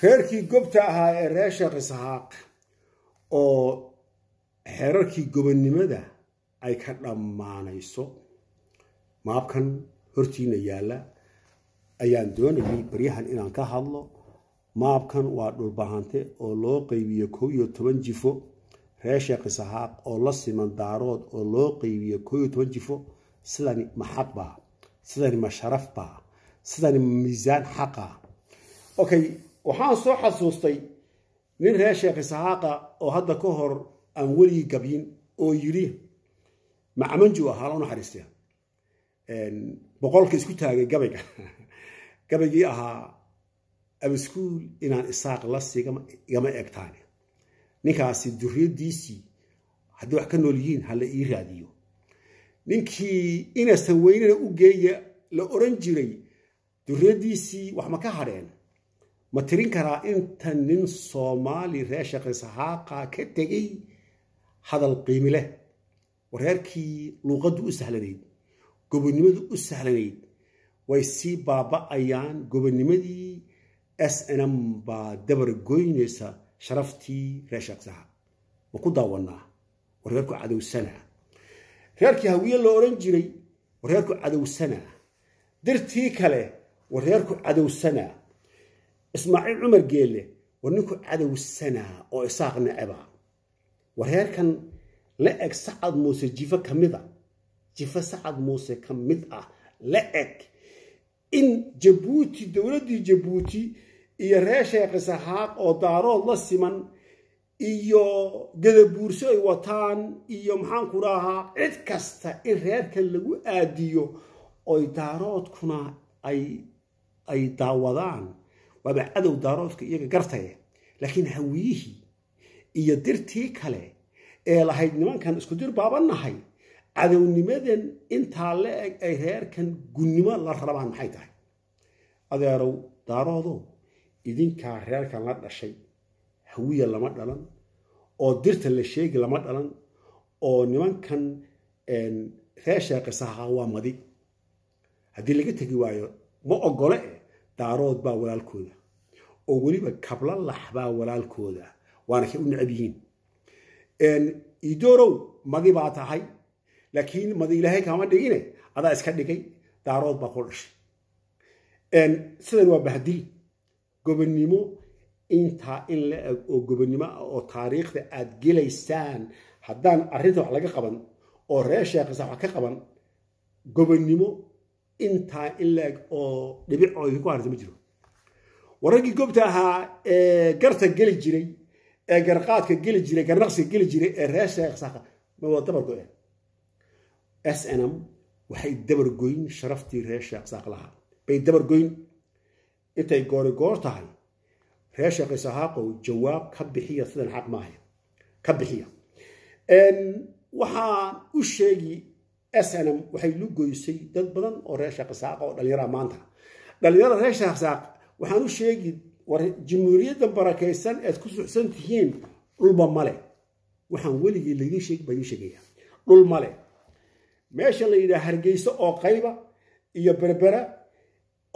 reerkii gobta ahaa ee reer Sheekh Isxaaq oo xeerarkii gobonnimada ay ka dhamaanayso maabkan hortiina yaala ayaan doonayay baryahan inaan ka hadlo. maabkan waa dhul bahante oo loo qaybiyo 11 jifo reer Sheekh Isxaaq oo la siman daarood oo loo qaybiyo 11 jifo sidani maxabba sidani masharafba sidani miisaan xaqa. okay waxaan soo xasuustay nin reer Sheekh Isxaaq oo hadda ka hor aan wali gabin oo yiri macmanju ahaa loo naxariistay boqolka isku taagay gabayga gabaygi ahaa abiskuul inaan isaaq la sigama egtaan ninkaasi duriyadiisii haddii wax ka nool yihiin hala ii raadiyo. ninkii inaysan weynana u geeya la oran jiray duriyadiisii wax ma ka hadheen ma tirin karaa inta nin Soomaali reer Sheekh Isxaaq ka tagay hadal qiimo leh wareerkii luqadu u sahlanayd gobonnimadu u sahlanayd way si baaba'ayaan gobonnimadii SNM ba dabar goynaysa sharaftii reer Sheekh Isxaaq ma ku daawanaa wareerku cadowsana reerkii hawiye la oran jiray wareerku cadowsana dirtii kale wareerku cadowsana Ismaaciil Umar Geelle warninku cadowsana oo isaaq nacaba wareerkan la eg Sacad Muuse jifa kamida jifa Sacad Muuse kamida la eg in Jabuuti dawladii Jabuuti iyo reer Sheekh Isxaaq oo daarood la siman iyo gadabuurso ay wataan iyo maxaan ku raahaa cid kasta in reerkan lagu aadiyo oo daaroodkuna ay daawadaan waba cadow daaroodka iyaga gartay laakiin hawiyihi iyo dirtii kale ee lahayd nimankan isku dir baabanahay cadownimadan inta la eg ay reerkan gunnimo la rabaan maxay tahay adeerow daaroodo idinka reerkan la dhashay hawiya lama dhalan oo dirta la sheegi lama dhalan oo nimankan reer Sheekh Isxaaq waa madi haddii laga tagi waayo ma ogole daarood baa walaalkooda oo waliba kabla laxbaa walaalkooda waana ka u necab yihiin idorow madi baa tahay laakiin madi ilaahay kama dhigine adaa iska dhigay daarood baa ku dhashay sidan waa bahdil gobonnimo inta in la eg oo gobonnimo oo taariikhda aad gelaysaan haddaan arrinta wax laga qaban oo reer Sheekh Isxaaq ka qaban gobonnimo inta in la eg oo dhibic oo ku harta ma jiro. waragii gobta ahaa ee garta geli jiray ee garqaadka geli jiray garnaqsiga geli jiray ee reer Sheekh Isxaaq ma wada dabar go'een SNM waxay dabar goyn sharaftii reer Sheekh Isxaaq lahaa bay dabar goyn intay goor tahay reer Sheekh Isxaaq oo jawaab ka bixiya sidan xaq maahay ka bixiya waxaan u sheegi SNM waxay lu goysay dad badan oo reer Sheekh Isxaaq oo dhalinyarada maanta dhalinyarada reer Sheekh Isxaaq waxaan u sheegi war jamhuuriyadda barakeysan ee ku suxsan tihiin dhulba male waxaan weligii laga sheegaya dhul male meesha la yiraahdo Hargeysa oo qayba iyo Berbera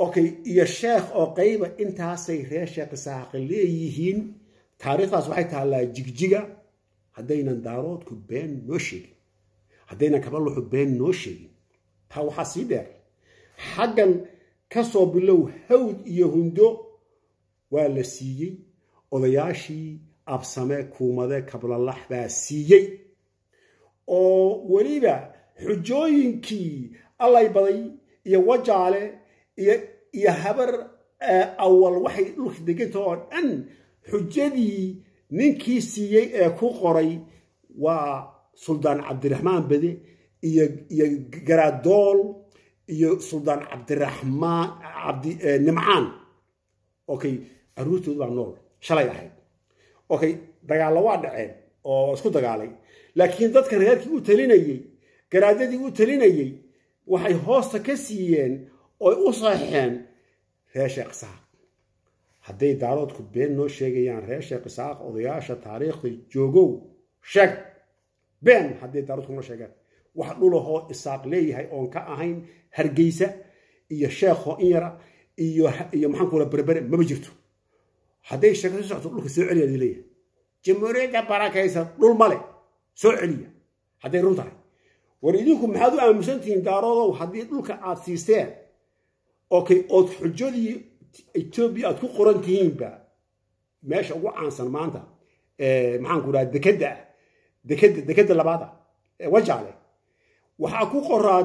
okay iyo Sheekh oo qayba intaasay reer Sheekh Isxaaq leeyihiin taariikhdaas waxay tahay jigjiga haddaynan daaroodku been noo sheegin haddaynan kabaluxu been noo sheegin taa waxaa sii dheer xaggan ka soo bilow hawd iyo hundo waa la siiyey odayaashii absame kuumade kablalax baa siiyey oo waliba xujooyinkii allay baday iyo wajaale iyo habar awal waxay dhulka degantay oo dhan xujadii ninkii siiyey ee ku qoray waa Suldaan Cabdiraxmaan Bade iyo Garadool iyo Suldaan Cabdiraxmaan Nimcaan okay aruurtoodu waa nool shalay ahayd okay dagaal waa dhaceen oo isku dagaalay laakiin dadka reerkii u talinayay garaadadii u talinayay waxay hoosta ka siiyeen oo u saxeen reer Sheekh Isxaaq hadday daaroodku been noo sheegayaan reer Sheekh Isxaaq odayaasha taariikhda joogow sheeg been hadday daaroodku noo sheegaan wax dhulahoo Isxaaq leeyahay oon ka ahayn Hargeysa iyo Sheekho Inyara iyo maxaan ku Berbere ma jirto hadday sheekadu socoto dhulka soo celiya leeyahay jamhuuriyadda barakaysan dhul male soo celiya hadday run tahay war idinku maxaad u aamusantihiin daaroodow haddii dhulka aad siisteen okay ood xujadii Ethiopia aad ku qoran tihiinba meesha ugu caansan maanta maxaan ku dhahaa dekada labaada wajaale waxaa ku qoraa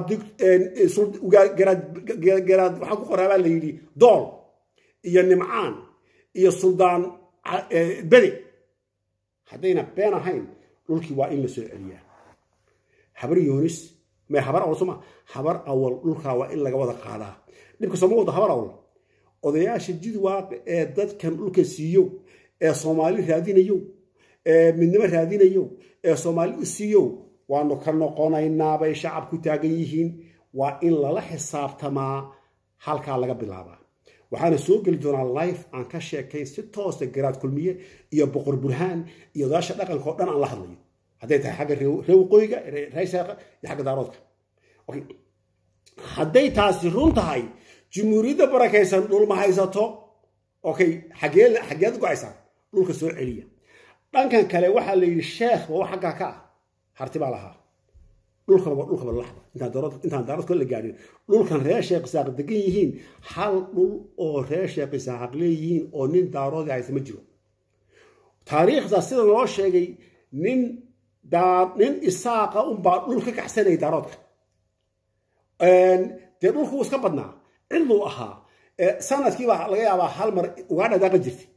garaad waxaa ku qoraa baa la yidhi dool iyo nimcaan iyo suldaan bede haddayna been ahayn dhulkii waa in la soo celiyaa habar yoonis ma habar awal soma habar awal dhulkaa waa in laga wada qaadaa dhibka sooma wada habar awal odayaasha jidwaaq ee dadkan dhulka siiyo ee Soomaali raadinayo ee midnimo raadinayo ee Soomaali u siiyo waanu ka noqonaynaa bay shacab ku taagan yihiin waa in lala xisaabtamaa halka laga bilaabaa waxaana soo gali doonaa live aan ka sheekay si toos ah garaad kulmiye iyo boqor burhaan iyo daasha dhaqanka oo dhan aan la hadlayo hadday tahay xagga reew qoyga raysaaqa iyo xagga daaroodka okay hadday taasi run tahay jamhuuriyadda barakaysan dhul ma haysato okay xageed go'aysan dhulka soo celiya dhankan kale waxa la yiri sheekh waa xagga ka harti baa lahaa dhulka laxda intaan daarood kala gaarin dhulkan reer sheekh saaq degan yihiin hal dhul oo reer sheekh saaq leeyihiin oo nin daarood ay ma jiro taariikhda sida loo sheegay nin isaaqa baa dhul ka kacsanay daaroodka dee dhulku iska badnaa cidlu ahaa sanadkii baa laga yaabaa hal mar uga dhaqaaqi jirtay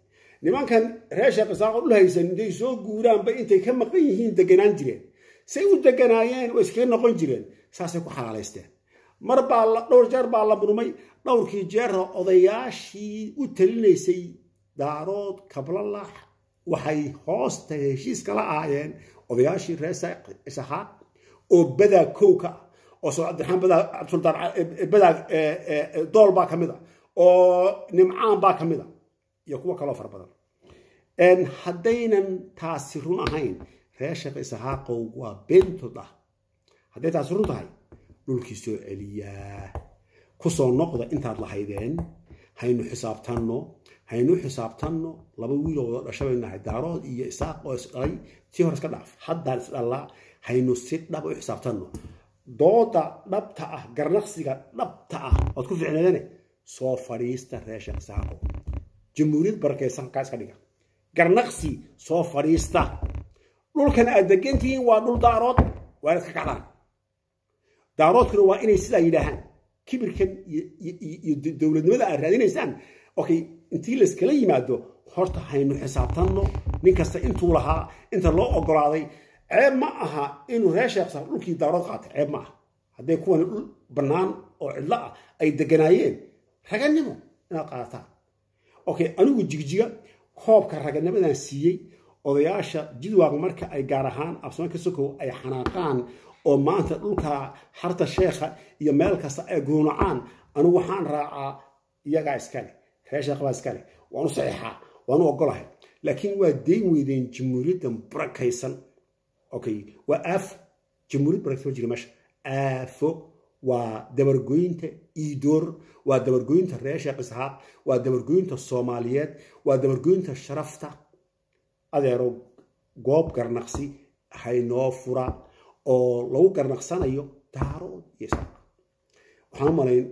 nimankan reer sheekh saaq dhul haysan intay soo guuraanba intay ka maqan yihiin deganaan jireen say u deganaayeen oo iskaga noqon jireen saasay ku xalaalaysteen mar baa dhowr jeer baa la murmay dhowrkii jeerra odayaashii u talinaysay daarood kablalax waxay hoosta heshiiska la aayeen odayaashii reer isaxaaq oo badaa kowka oo soo cabdiraxmaan badaa sultaan badaa dool baa ka mid a oo nimcaan baa ka mid a iyo kuwa kaloo fara badan haddaynan taasi run ahayn reer sheekh isaxaaqow waa beentood ah hadday taasi run tahay dhulkii soo celiyaa ku soo noqda intaad lahaydeen haynu xisaabtanno laba wiil oo dhashay nahay daarood iyo isaaq oo isdhalay tii hore iska dhaaf haddaan isdhalaa haynu si dhab u xisaabtanno dooda dhabta ah garnaqsiga dhabta ah ood ku ficnaadane soo fadhiista reer sheekh isaxaaqow jamhuuriyad barakaysan kaa iska dhiga garnaqsi soo fadhiista dhulkan aad degantihiin waa dhul daarood waa iska kacdaan daaroodkuna waa inay sidaa yidhaahaan kibirkan iyo dowladnimada aad raadinaysaan okay intii layskala yimaado horta haynu xisaabtanno nin kasta intuu lahaa inta loo ogolaaday ceeb ma aha inuu reer sheekh saaq dhulkii daarood qaatay ceeb ma aha hadday kuwan dhul bannaan oo cidlo ah ay deganaayeen raganimo inaad qaadataan okay anigu jigjiga koobka raganimadan siiyey odayaasha jidwaaq marka ay gaar ahaan absooman ka sokow ay xanaaqaan oo maanta dhulka harta sheekha iyo meel kasta ay guunacaan anigu waxaan raacaa iyagaa iskale reer sheekh baa iskale waan u saxiixaa waan u ogolahay laakiin waa deyn weydeen jamhuuriyadda barakaysan okay waa aafo jamhuuriyad barakaysan jira meesha aafo waa dabargoynta iidoor waa dabargoynta reer sheekh isaxaaq waa dabargoynta soomaaliyeed waa dabargoynta sharafta adeero goob garnaqsi haynoo fura oo lagu garnaqsanayo daarood iyo isaaq waxaan u malayn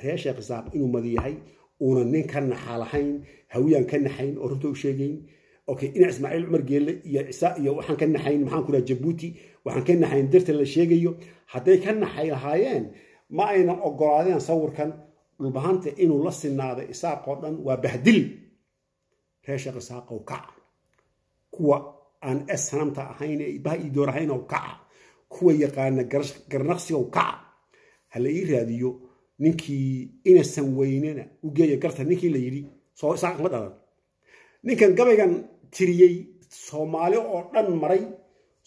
reer sheekh isaaq inuu madayahay uuna nin ka naxaa lahayn hawiyaan ka naxayn oo runta u sheegayn okay ina ismaaciil cumar geelle iyo ciise iyo waxaan ka naxayn maxaan ku dhaha jabuuti waxaan ka naxayn dirta la sheegayo hadday ka naxay lahaayeen ma aynan ogolaadeen sawirkan dhulbahanta inuu la sinaado isaaq oo dhan waa bahdil reer sheekh isaaq oo kac kuwa aan sanamta ahayn baha ii door ahayn oo kaca kuwa yaqaana garnaqsiga oo kaca hala ii raadiyo ninkii inasan weynena u geeya garta ninkii la yidhi soo isaaq ma dhalan ninkan gabaygan tiriyey soomaali oo dhan maray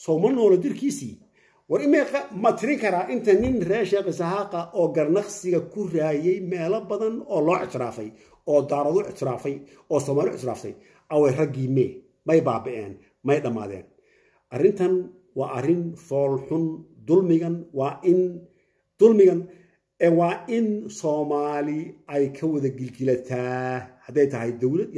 soo ma noolo dirkiisii war imeeqa ma tirin karaa inta nin reer sheekh isaxaaqa oo garnaqsiga ku raayay meelo badan oo loo ictiraafay oo daaradu ictiraafay oo soomaali ictiraaftay away raggii may baaba'een may dhammaadeen arrintan waa arrin foolxun dulmigan waa in Soomaali ay ka wada gilgilataa hadday tahay dawlad